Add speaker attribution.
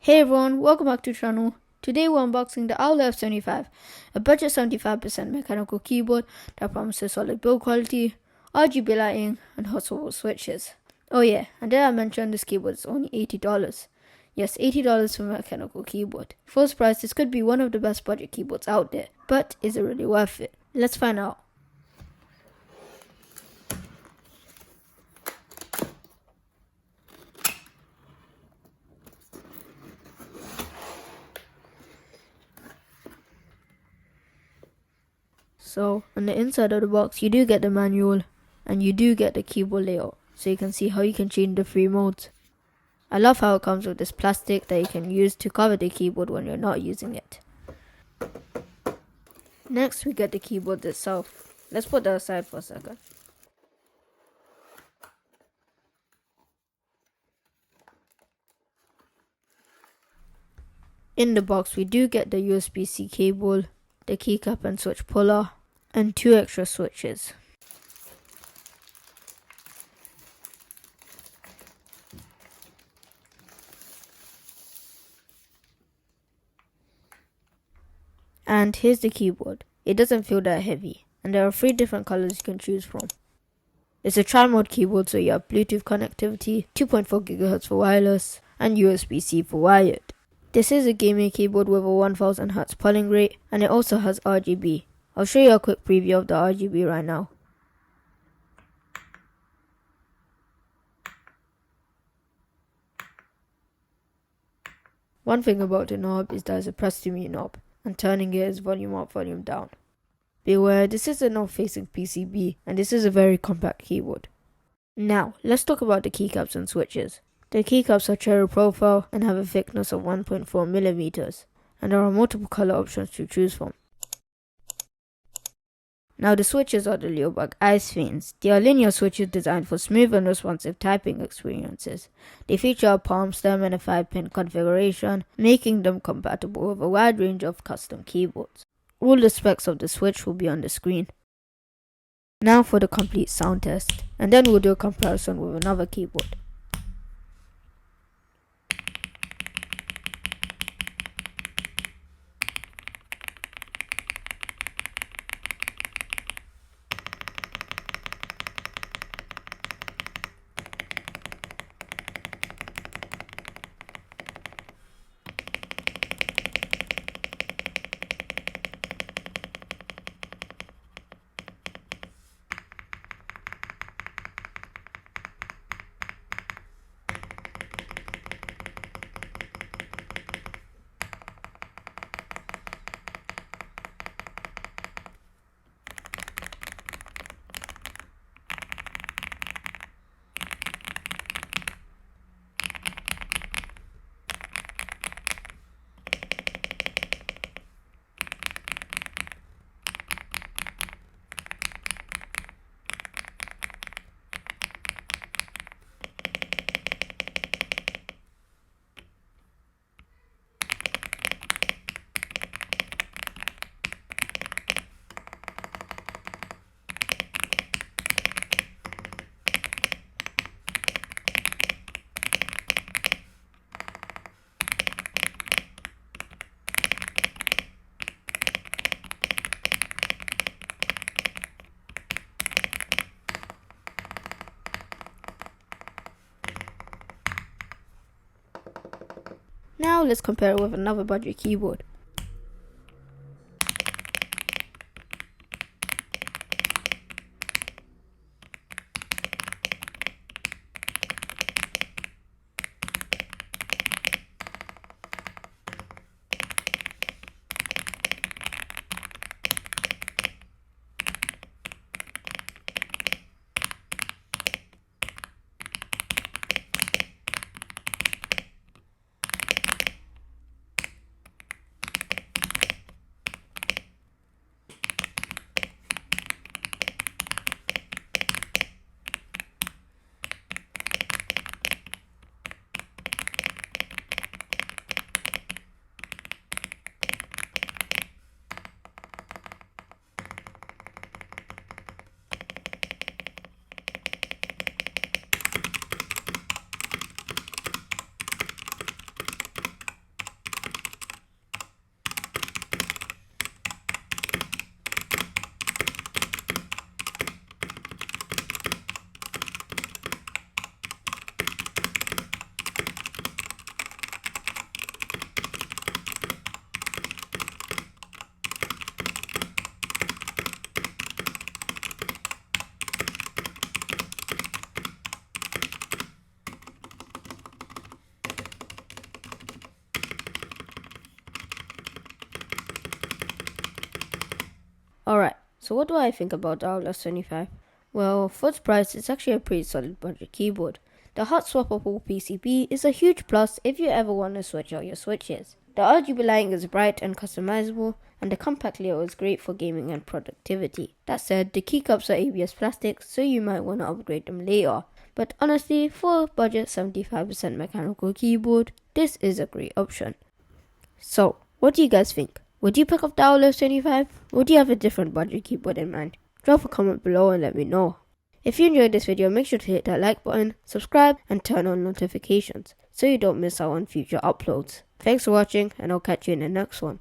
Speaker 1: Hey everyone, welcome back to the channel. Today we're unboxing the AULA F75, a budget 75% mechanical keyboard that promises solid build quality, RGB lighting, and hot swivel switches. Oh yeah, and did I mention this keyboard is only $80? Yes, $80 for a mechanical keyboard. For this price, this could be one of the best budget keyboards out there, but is it really worth it? Let's find out. So, on the inside of the box, you do get the manual, and you do get the keyboard layout, so you can see how you can change the three modes. I love how it comes with this plastic that you can use to cover the keyboard when you're not using it. Next, we get the keyboard itself. Let's put that aside for a second. In the box, we do get the USB-C cable, the keycap and switch puller, and 2 extra switches. And here's the keyboard. It doesn't feel that heavy, and there are 3 different colors you can choose from. It's a tri-mode keyboard, so you have Bluetooth connectivity, 2.4 GHz for wireless, and USB-C for wired. This is a gaming keyboard with a 1000 Hz polling rate, and it also has RGB. I'll show you a quick preview of the RGB right now. One thing about the knob is that it's a press to mute knob, and turning it is volume up, volume down. Beware, this is a north-facing PCB, and this is a very compact keyboard. Now, let's talk about the keycaps and switches. The keycaps are cherry profile and have a thickness of 1.4 millimeters, and there are multiple color options to choose from. Now the switches are the Leobag Ice Fiends. They are linear switches designed for smooth and responsive typing experiences. They feature a palm stem and a 5-pin configuration, making them compatible with a wide range of custom keyboards. All the specs of the switch will be on the screen. Now for the complete sound test, and then we'll do a comparison with another keyboard. Now let's compare it with another budget keyboard. Alright, so what do I think about the AULA F75? Well, for its price, it's actually a pretty solid budget keyboard. The hot swappable PCB is a huge plus if you ever want to switch out your switches. The RGB lighting is bright and customizable, and the compact layout is great for gaming and productivity. That said, the keycaps are ABS plastic, so you might want to upgrade them later. But honestly, for a budget 75% mechanical keyboard, this is a great option. So, what do you guys think? Would you pick up the AULA F75? Or do you have a different budget keyboard in mind? Drop a comment below and let me know. If you enjoyed this video, make sure to hit that like button, subscribe, and turn on notifications so you don't miss out on future uploads. Thanks for watching, and I'll catch you in the next one.